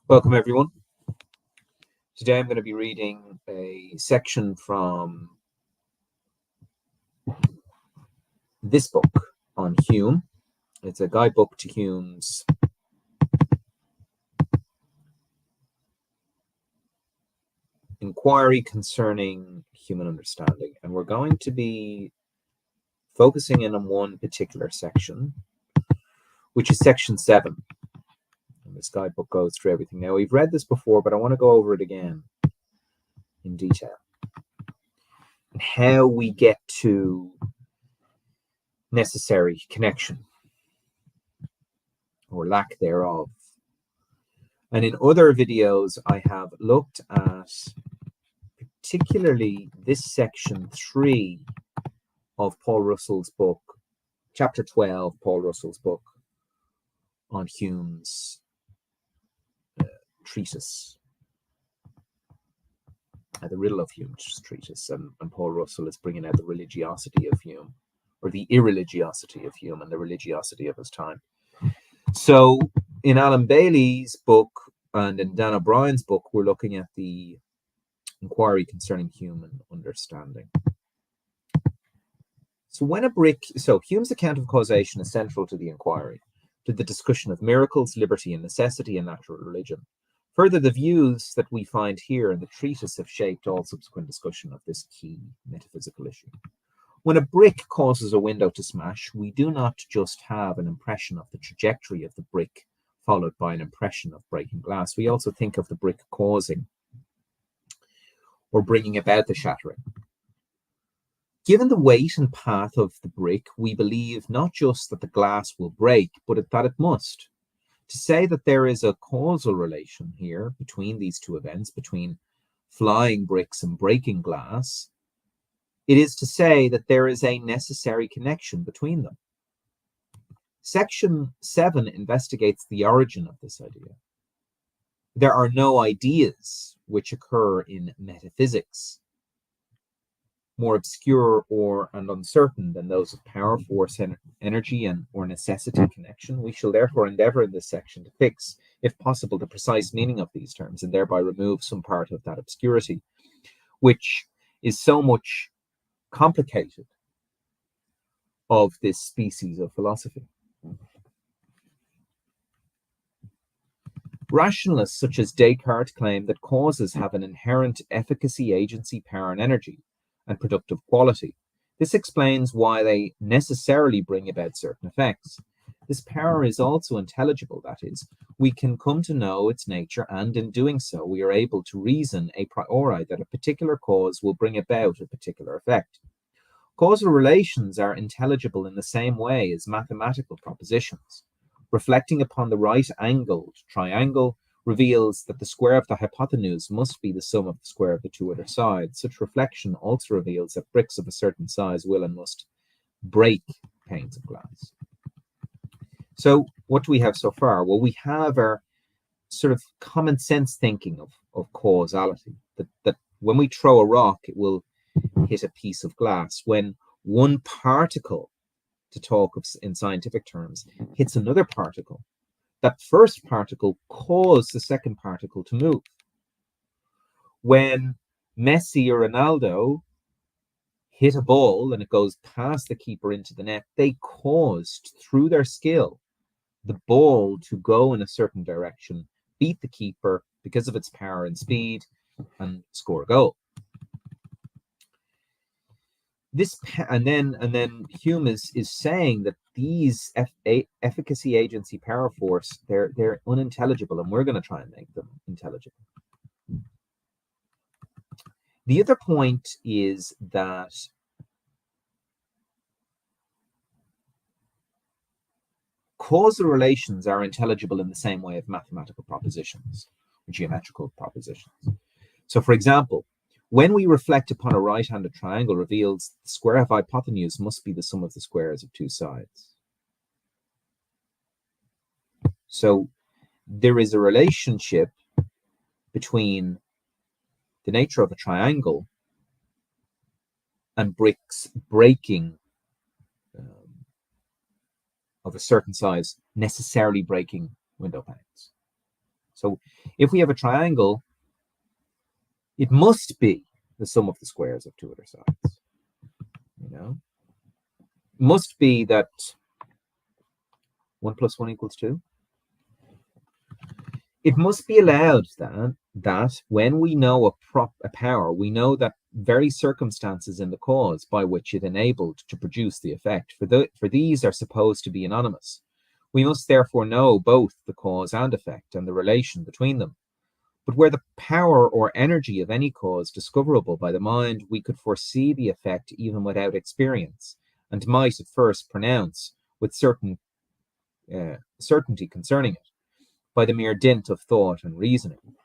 Welcome, everyone. Today I'm going to be reading a section from this book on Hume. It's a guidebook to Hume's inquiry concerning human understanding. And we're going to be focusing in on one particular section, which is section 7. And this guidebook goes through everything. Now, we've read this before, but I want to go over it again in detail. And how we get to necessary connection or lack thereof. And in other videos, I have looked at particularly this section 3 of Paul Russell's book, chapter 12, Paul Russell's book on Hume's treatise, the riddle of Hume's treatise. And Paul Russell is bringing out the religiosity of Hume, or the irreligiosity of Hume and the religiosity of his time. So in Alan Bailey's book and in Dan O'Brien's book, we're looking at the inquiry concerning human understanding. So Hume's account of causation is central to the inquiry, to the discussion of miracles, liberty and necessity, and natural religion. Further, the views that we find here in the treatise have shaped all subsequent discussion of this key metaphysical issue. When a brick causes a window to smash, we do not just have an impression of the trajectory of the brick followed by an impression of breaking glass. We also think of the brick causing or bringing about the shattering. Given the weight and path of the brick, we believe not just that the glass will break, but that it must. To say that there is a causal relation here between these two events, between flying bricks and breaking glass, it is to say that there is a necessary connection between them. Section 7 investigates the origin of this idea. There are no ideas which occur in metaphysics more obscure and uncertain than those of power, force, energy, or necessity connection. We shall therefore endeavour in this section to fix, if possible, the precise meaning of these terms and thereby remove some part of that obscurity, which is so much complicated of this species of philosophy. Rationalists such as Descartes claim that causes have an inherent efficacy, agency, power, and energy, and productive quality. This explains why they necessarily bring about certain effects. This power is also intelligible, that is, we can come to know its nature, and in doing so, we are able to reason a priori that a particular cause will bring about a particular effect. Causal relations are intelligible in the same way as mathematical propositions. Reflecting upon the right-angled triangle reveals that the square of the hypotenuse must be the sum of the square of the two other sides. Such reflection also reveals that bricks of a certain size will and must break panes of glass. So what do we have so far? Well, we have our sort of common sense thinking of causality, that when we throw a rock, it will hit a piece of glass. When one particle, to talk of in scientific terms, hits another particle, that first particle caused the second particle to move. When Messi or Ronaldo hit a ball and it goes past the keeper into the net, they caused, through their skill, the ball to go in a certain direction, beat the keeper because of its power and speed, and score a goal. And then Hume is saying that these efficacy, agency, power, force, they're unintelligible, and we're going to try and make them intelligible. The other point is that causal relations are intelligible in the same way as mathematical propositions, or geometrical propositions. So, for example, when we reflect upon a right-handed triangle, reveals the square of hypotenuse must be the sum of the squares of two sides. So there is a relationship between the nature of a triangle and bricks breaking of a certain size, necessarily breaking window panes. So If we have a triangle, it must be the sum of the squares of two other sides. You know, it must be that 1 + 1 = 2. It must be allowed that when we know a power, we know that very circumstances in the cause by which it enabled to produce the effect, for these are supposed to be anonymous. We must therefore know both the cause and effect and the relation between them. But were the power or energy of any cause discoverable by the mind, we could foresee the effect even without experience, and might at first pronounce with certainty concerning it, by the mere dint of thought and reasoning.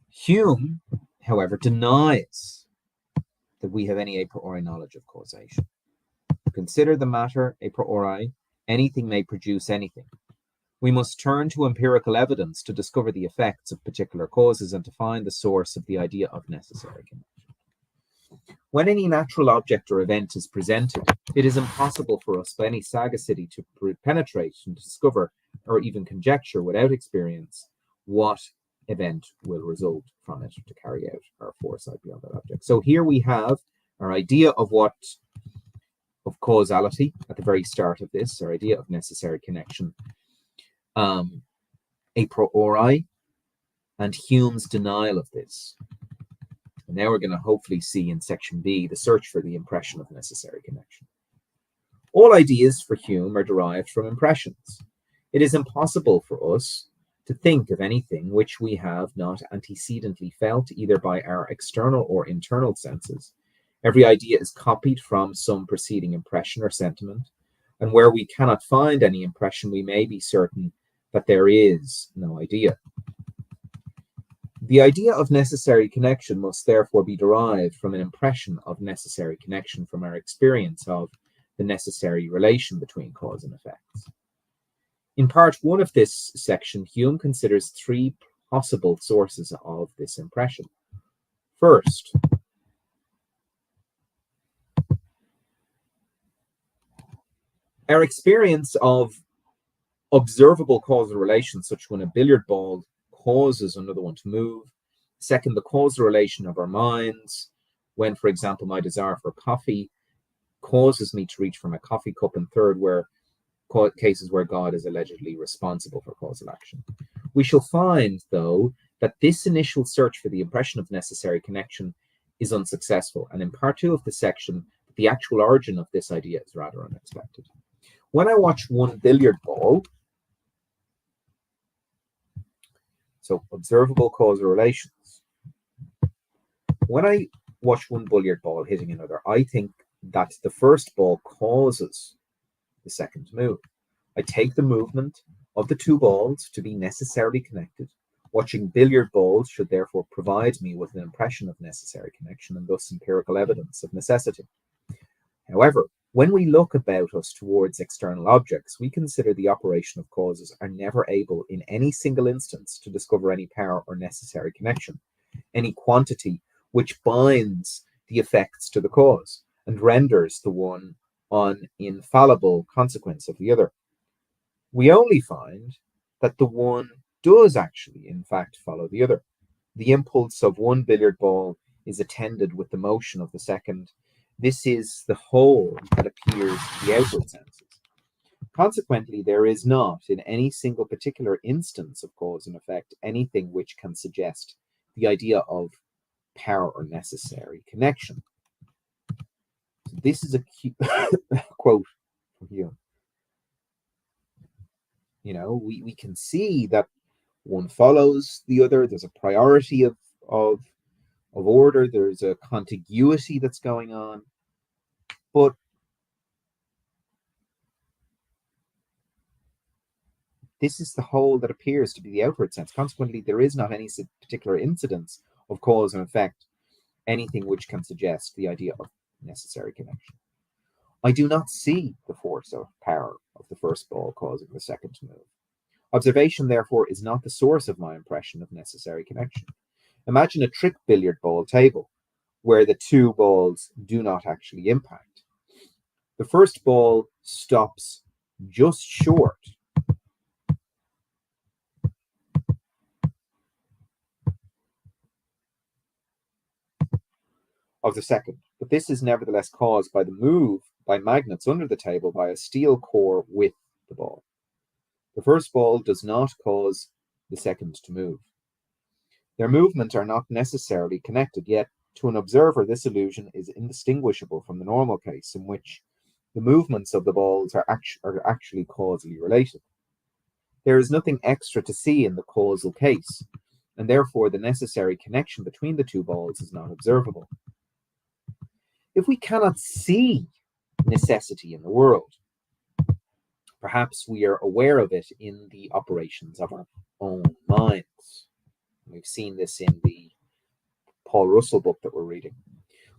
Hume, however, denies that we have any a priori knowledge of causation. Consider the matter a priori, anything may produce anything. We must turn to empirical evidence to discover the effects of particular causes and to find the source of the idea of necessary connection. When any natural object or event is presented, it is impossible for us by any sagacity to penetrate and discover or even conjecture without experience what event will result from it to carry out our foresight beyond that object. So here we have our idea of causality at the very start of this, our idea of necessary connection, a priori, and Hume's denial of this. And now we're going to hopefully see in section B the search for the impression of necessary connection. All ideas for Hume are derived from impressions. It is impossible for us to think of anything which we have not antecedently felt either by our external or internal senses. Every idea is copied from some preceding impression or sentiment, and where we cannot find any impression, we may be certain that there is no idea. The idea of necessary connection must therefore be derived from an impression of necessary connection from our experience of the necessary relation between cause and effects. In part 1 of this section, Hume considers 3 possible sources of this impression. First, our experience of observable causal relations, such when a billiard ball causes another one to move. Second, the causal relation of our minds, when, for example, my desire for coffee causes me to reach for my coffee cup. And third, where cases where God is allegedly responsible for causal action. We shall find, though, that this initial search for the impression of necessary connection is unsuccessful. And in part 2 of the section, the actual origin of this idea is rather unexpected. When I watch one billiard ball, so observable causal relations. When I watch one billiard ball hitting another, I think that the first ball causes the second to move. I take the movement of the two balls to be necessarily connected. Watching billiard balls should therefore provide me with an impression of necessary connection and thus empirical evidence of necessity. However, when we look about us towards external objects, we consider the operation of causes are never able in any single instance to discover any power or necessary connection, any quantity which binds the effects to the cause and renders the one an infallible consequence of the other. We only find that the one does actually, in fact, follow the other. The impulse of one billiard ball is attended with the motion of the second. This is the whole that appears to the outward senses. Consequently, there is not, in any single particular instance of cause and effect, anything which can suggest the idea of power or necessary connection. So this is a quote from Hume. You know, we can see that one follows the other. There's a priority of order. There's a contiguity that's going on. But this is the whole that appears to be the outward sense. Consequently, there is not any particular incidence of cause and effect, anything which can suggest the idea of necessary connection. I do not see the force or power of the first ball causing the second to move. Observation, therefore, is not the source of my impression of necessary connection. Imagine a trick billiard ball table where the two balls do not actually impact. The first ball stops just short of the second, but this is nevertheless caused by the move by magnets under the table by a steel core with the ball. The first ball does not cause the second to move. Their movements are not necessarily connected, yet to an observer this illusion is indistinguishable from the normal case in which the movements of the balls are actually causally related. There is nothing extra to see in the causal case, and therefore the necessary connection between the two balls is not observable. If we cannot see necessity in the world, perhaps we are aware of it in the operations of our own minds. We've seen this in the Paul Russell book that we're reading.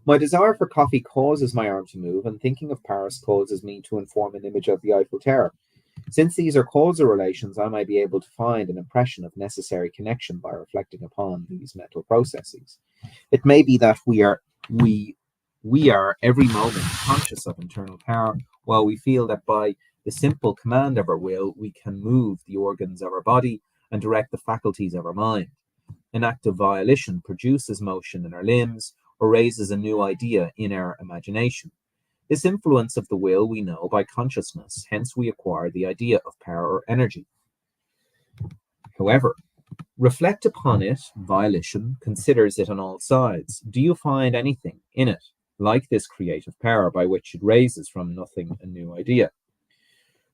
My desire for coffee causes my arm to move, and thinking of Paris causes me to inform an image of the Eiffel Tower. Since these are causal relations, I may be able to find an impression of necessary connection by reflecting upon these mental processes. It may be that we are every moment conscious of internal power, while we feel that by the simple command of our will, we can move the organs of our body and direct the faculties of our mind. An act of volition produces motion in our limbs or raises a new idea in our imagination. This influence of the will we know by consciousness, hence we acquire the idea of power or energy. However, reflect upon it, volition considers it on all sides. Do you find anything in it like this creative power by which it raises from nothing a new idea?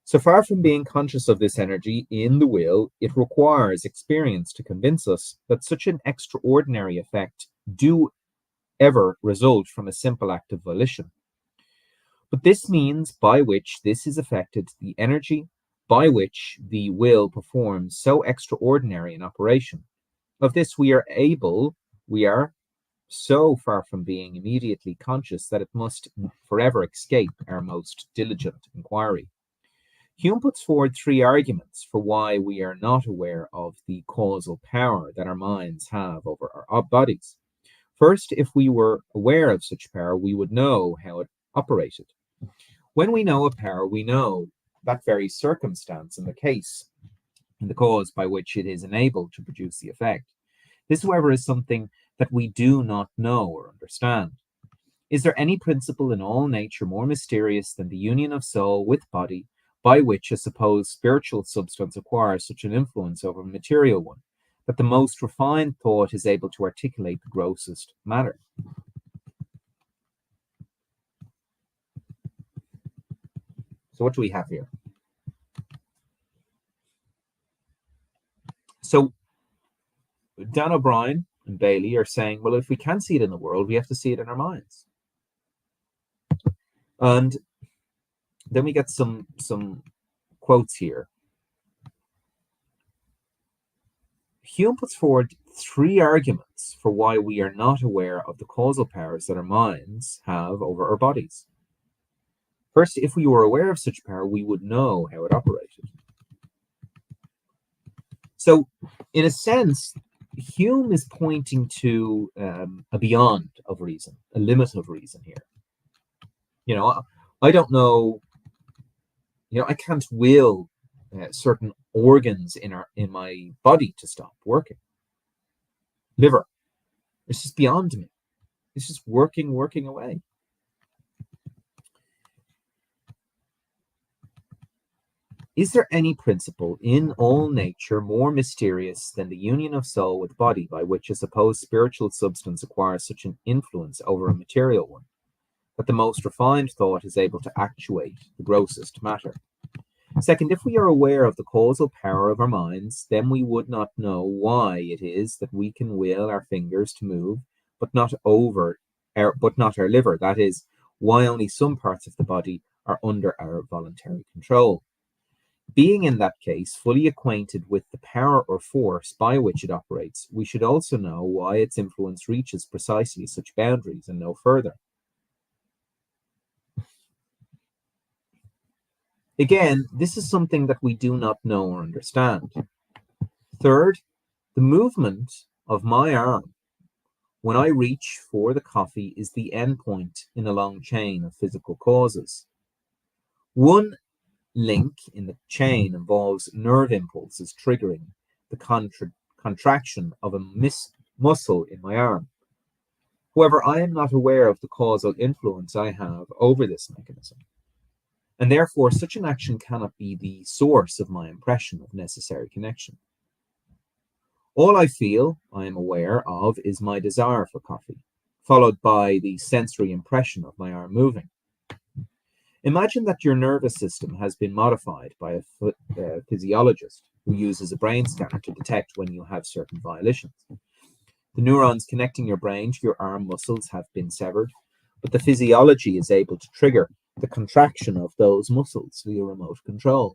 So far from being conscious of this energy in the will, it requires experience to convince us that such an extraordinary effect do ever result from a simple act of volition. But this means by which this is affected, the energy by which the will performs so extraordinary an operation. Of this we are so far from being immediately conscious that it must forever escape our most diligent inquiry. Hume puts forward three arguments for why we are not aware of the causal power that our minds have over our bodies. First, if we were aware of such power, we would know how it operated. When we know a power, we know that very circumstance in the case, in the cause by which it is enabled to produce the effect. This, however, is something that we do not know or understand. Is there any principle in all nature more mysterious than the union of soul with body, by which a supposed spiritual substance acquires such an influence over a material one, that the most refined thought is able to articulate the grossest matter? So what do we have here? So Dan O'Brien and Bailey are saying, well, if we can't see it in the world, we have to see it in our minds. And then we get some quotes here. Hume puts forward three arguments for why we are not aware of the causal powers that our minds have over our bodies. First, if we were aware of such power, we would know how it operated. So, in a sense, Hume is pointing to a beyond of reason, a limit of reason here. You know, I don't know. You know, I can't will certain organs in my body to stop working. Liver, it's just beyond me. It's just working away. Is there any principle in all nature more mysterious than the union of soul with body by which a supposed spiritual substance acquires such an influence over a material one, that the most refined thought is able to actuate the grossest matter? Second, if we are aware of the causal power of our minds, then we would not know why it is that we can will our fingers to move, but not our liver. That is, why only some parts of the body are under our voluntary control. Being in that case fully acquainted with the power or force by which it operates, we should also know why its influence reaches precisely such boundaries and no further. Again, this is something that we do not know or understand. Third, the movement of my arm when I reach for the coffee is the end point in a long chain of physical causes. One link in the chain involves nerve impulses triggering the contraction of a muscle in my arm. However, I am not aware of the causal influence I have over this mechanism, and therefore such an action cannot be the source of my impression of necessary connection. All I feel, I am aware of, is my desire for coffee, followed by the sensory impression of my arm moving. Imagine that your nervous system has been modified by a physiologist who uses a brain scanner to detect when you have certain violations. The neurons connecting your brain to your arm muscles have been severed, but the physiology is able to trigger the contraction of those muscles via remote control.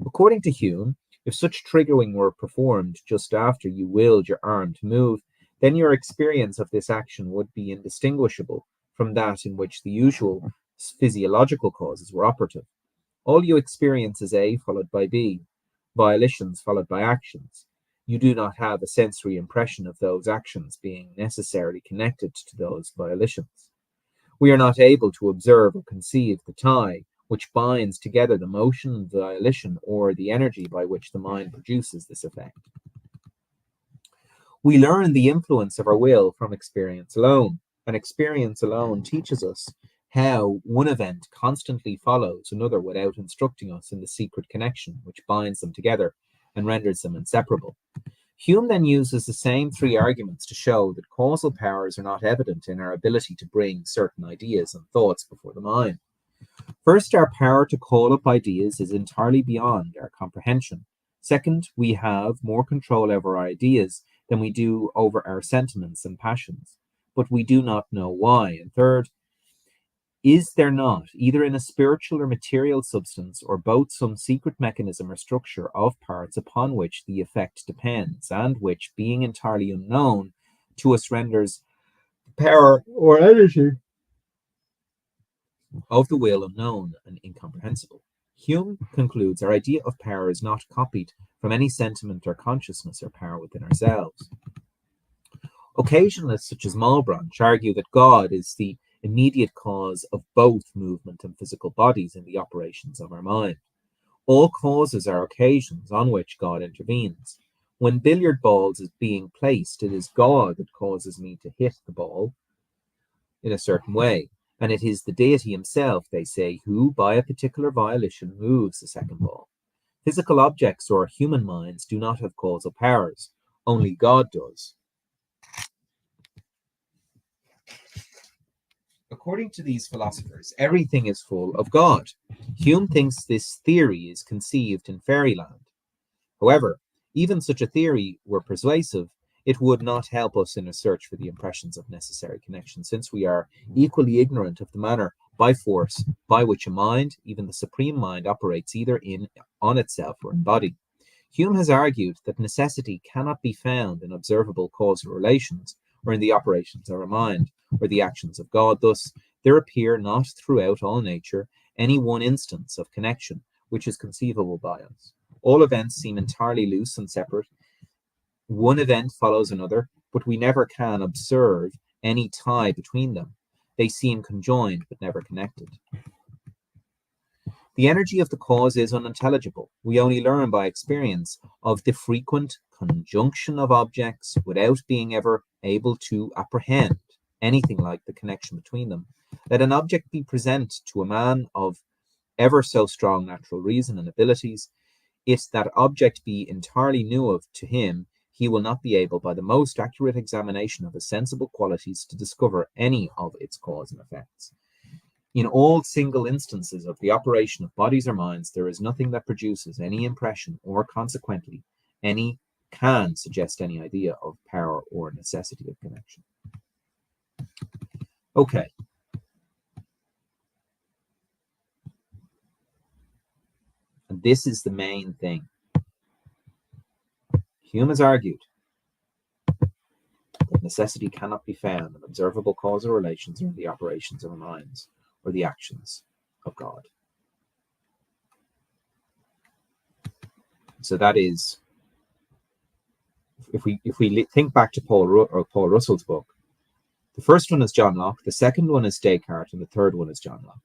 According to Hume, if such triggering were performed just after you willed your arm to move, then your experience of this action would be indistinguishable from that in which the usual physiological causes were operative. All you experience is A followed by B, violations followed by actions. You do not have a sensory impression of those actions being necessarily connected to those violations. We are not able to observe or conceive the tie which binds together the motion, the volition, or the energy by which the mind produces this effect. We learn the influence of our will from experience alone, and experience alone teaches us how one event constantly follows another without instructing us in the secret connection which binds them together and renders them inseparable. Hume then uses the same three arguments to show that causal powers are not evident in our ability to bring certain ideas and thoughts before the mind. First, our power to call up ideas is entirely beyond our comprehension. Second, we have more control over our ideas than we do over our sentiments and passions, but we do not know why. And third, is there not, either in a spiritual or material substance, or both, some secret mechanism or structure of parts upon which the effect depends, and which, being entirely unknown to us, renders power or energy of the will unknown and incomprehensible? Hume concludes our idea of power is not copied from any sentiment or consciousness or power within ourselves. Occasionalists such as Malebranche argue that God is the immediate cause of both movement and physical bodies in the operations of our mind. All causes are occasions on which God intervenes. When billiard balls is being placed, it is God that causes me to hit the ball in a certain way, and it is the deity himself, they say, who, by a particular violation, moves the second ball. Physical objects or human minds do not have causal powers, only God does. According to these philosophers, everything is full of God. Hume thinks this theory is conceived in fairyland. However, even such a theory were persuasive, it would not help us in a search for the impressions of necessary connection, since we are equally ignorant of the manner by force by which a mind, even the supreme mind, operates either on itself or in body. Hume has argued that necessity cannot be found in observable causal relations or in the operations of our mind or the actions of God. Thus, there appear not throughout all nature any one instance of connection which is conceivable by us. All events seem entirely loose and separate. One event follows another, but we never can observe any tie between them. They seem conjoined but never connected. The energy of the cause is unintelligible. We only learn by experience of the frequent conjunction of objects without being ever able to apprehend anything like the connection between them. Let an object be present to a man of ever so strong natural reason and abilities, if that object be entirely new to him, he will not be able, by the most accurate examination of his sensible qualities, to discover any of its cause and effects. In all single instances of the operation of bodies or minds, there is nothing that produces any impression, or consequently, any can suggest any idea of power or necessity of connection. Okay. And this is the main thing. Hume has argued that necessity cannot be found in observable causal relations or in the operations of our minds or the actions of God. So that is, if we think back to Paul Russell's book, the first one is John Locke, the second one is Descartes, and the third one is John Locke,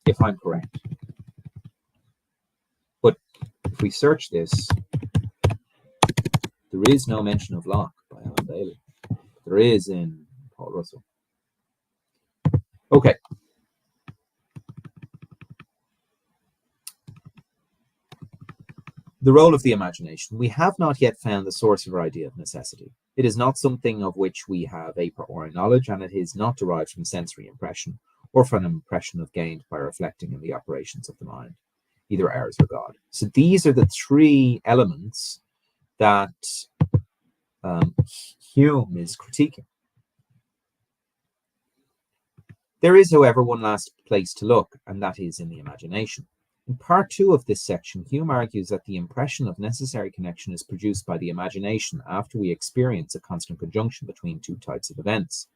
if I'm correct. But if we search this, there is no mention of Locke by Alan Bailey. There is in Paul Russell. Okay. The role of the imagination. We have not yet found the source of our idea of necessity. It is not something of which we have a priori knowledge, and it is not derived from sensory impression or from an impression of gained by reflecting in the operations of the mind, either ours or God. So these are the three elements that Hume is critiquing. There is, however, one last place to look, and that is in the imagination. In part 2 of this section, Hume argues that the impression of necessary connection is produced by the imagination after we experience a constant conjunction between two types of events.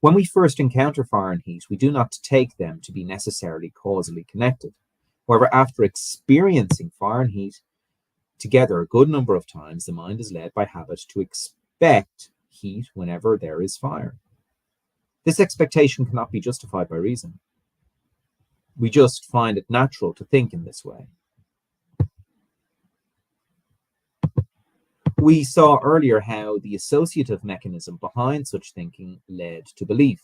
When we first encounter fire and heat, we do not take them to be necessarily causally connected. However, after experiencing fire and heat together a good number of times, the mind is led by habit to expect heat whenever there is fire. This expectation cannot be justified by reason. We just find it natural to think in this way. We saw earlier how the associative mechanism behind such thinking led to belief.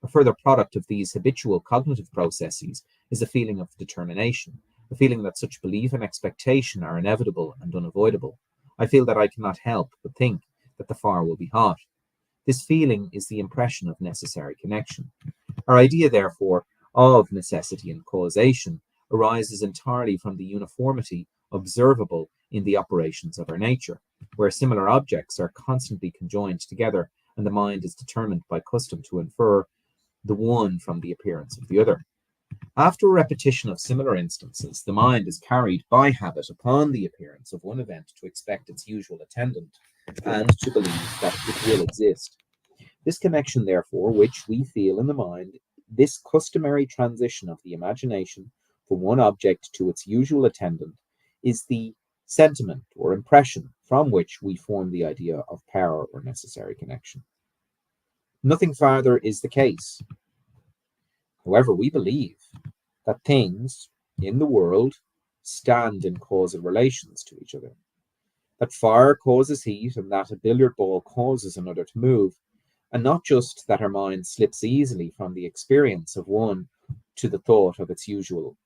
A further product of these habitual cognitive processes is a feeling of determination, a feeling that such belief and expectation are inevitable and unavoidable. I feel that I cannot help but think that the fire will be hot. This feeling is the impression of necessary connection. Our idea, therefore, of necessity and causation arises entirely from the uniformity observable in the operations of our nature, where similar objects are constantly conjoined together and the mind is determined by custom to infer the one from the appearance of the other. After a repetition of similar instances, the mind is carried by habit upon the appearance of one event to expect its usual attendant and to believe that it will exist. This connection, therefore, which we feel in the mind, this customary transition of the imagination from one object to its usual attendant, is the sentiment or impression from which we form the idea of power or necessary connection. Nothing farther is the case. However, we believe that things in the world stand in causal relations to each other, that fire causes heat and that a billiard ball causes another to move, and not just that our mind slips easily from the experience of one to the thought of its usual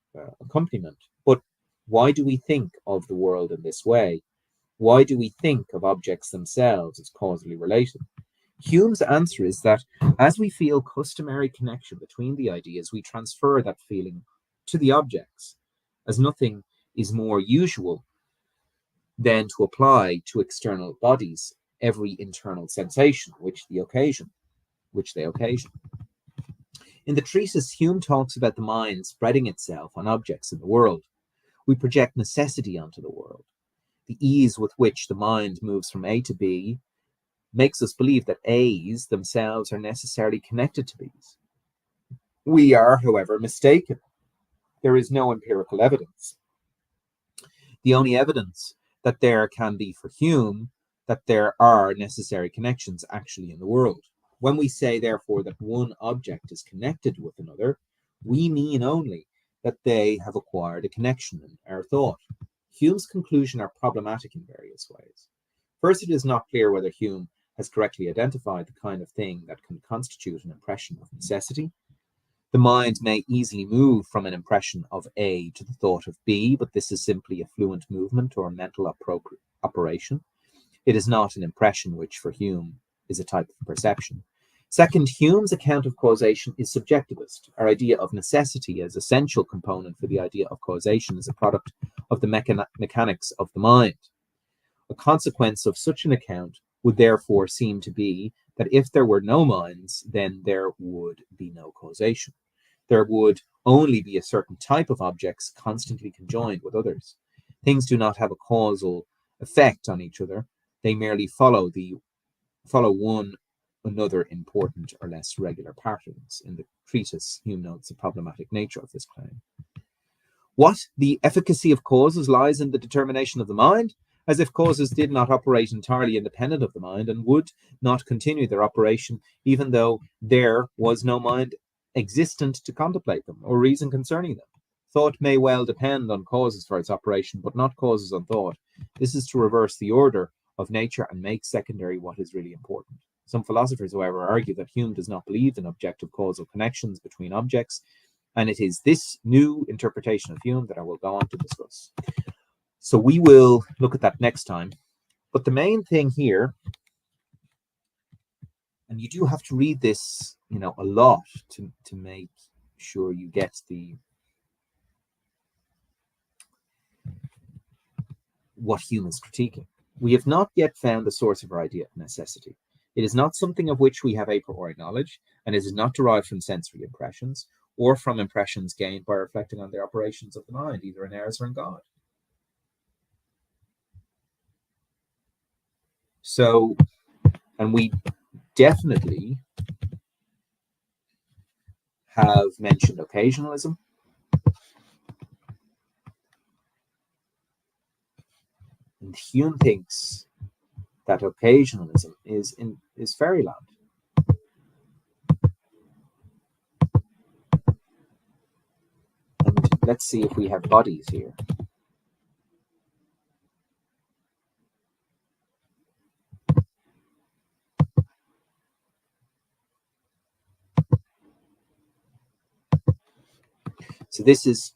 accompaniment. But why do we think of the world in this way? Why do we think of objects themselves as causally related? Hume's answer is that as we feel customary connection between the ideas, we transfer that feeling to the objects, as nothing is more usual than to apply to external bodies every internal sensation which they occasion. In the treatise, Hume talks about the mind spreading itself on objects in the world. We project necessity onto the world. The ease with which the mind moves from A to B makes us believe that A's themselves are necessarily connected to B's. We are, however, mistaken. There is no empirical evidence. The only evidence that there can be for Hume that there are necessary connections actually in the world. When we say, therefore, that one object is connected with another, we mean only that they have acquired a connection in our thought. Hume's conclusions are problematic in various ways. First, it is not clear whether Hume has correctly identified the kind of thing that can constitute an impression of necessity. The mind may easily move from an impression of A to the thought of B, but this is simply a fluent movement or a mental operation. It is not an impression which, for Hume, is a type of perception. Second, Hume's account of causation is subjectivist. Our idea of necessity as essential component for the idea of causation is a product of the mechanics of the mind. A consequence of such an account would therefore seem to be that if there were no minds, then there would be no causation. There would only be a certain type of objects constantly conjoined with others. Things do not have a causal effect on each other. They merely follow one another important or less regular patterns. In the treatise, Hume notes the problematic nature of this claim. What? The efficacy of causes lies in the determination of the mind, as if causes did not operate entirely independent of the mind and would not continue their operation even though there was no mind existent to contemplate them or reason concerning them. Thought may well depend on causes for its operation, but not causes on thought. This is to reverse the order of nature and make secondary what is really important. Some philosophers, however, argue that Hume does not believe in objective causal connections between objects, and it is this new interpretation of Hume that I will go on to discuss. So we will look at that next time. But the main thing here, and you do have to read this, a lot to make sure you get what Hume is critiquing. We have not yet found the source of our idea of necessity. It is not something of which we have a priori knowledge, and it is not derived from sensory impressions or from impressions gained by reflecting on the operations of the mind, either in ours or in God. So, and we definitely have mentioned occasionalism. And Hume thinks that occasionalism is fairyland. And let's see if we have bodies here. So this is,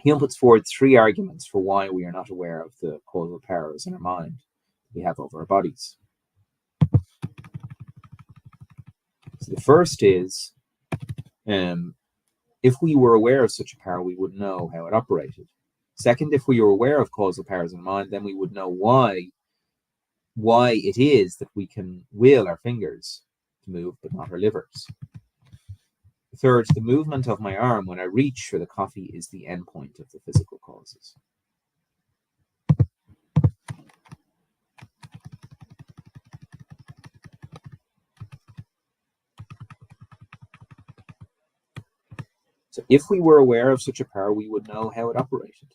Hume puts forward 3 arguments for why we are not aware of the causal powers in our mind we have over our bodies. So the first is, if we were aware of such a power, we would know how it operated. Second, if we were aware of causal powers in mind, then we would know why it is that we can will our fingers to move, but not our livers. Third, the movement of my arm when I reach for the coffee is the endpoint of the physical causes. So if we were aware of such a power, we would know how it operated.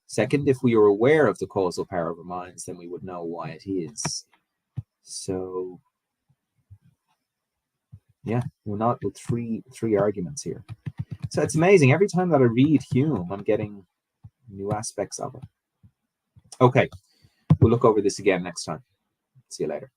Second, if we were aware of the causal power of our minds, then we would know why it is. So yeah, we're not with three arguments here. So it's amazing. Every time that I read Hume, I'm getting new aspects of it. Okay, we'll look over this again next time. See you later.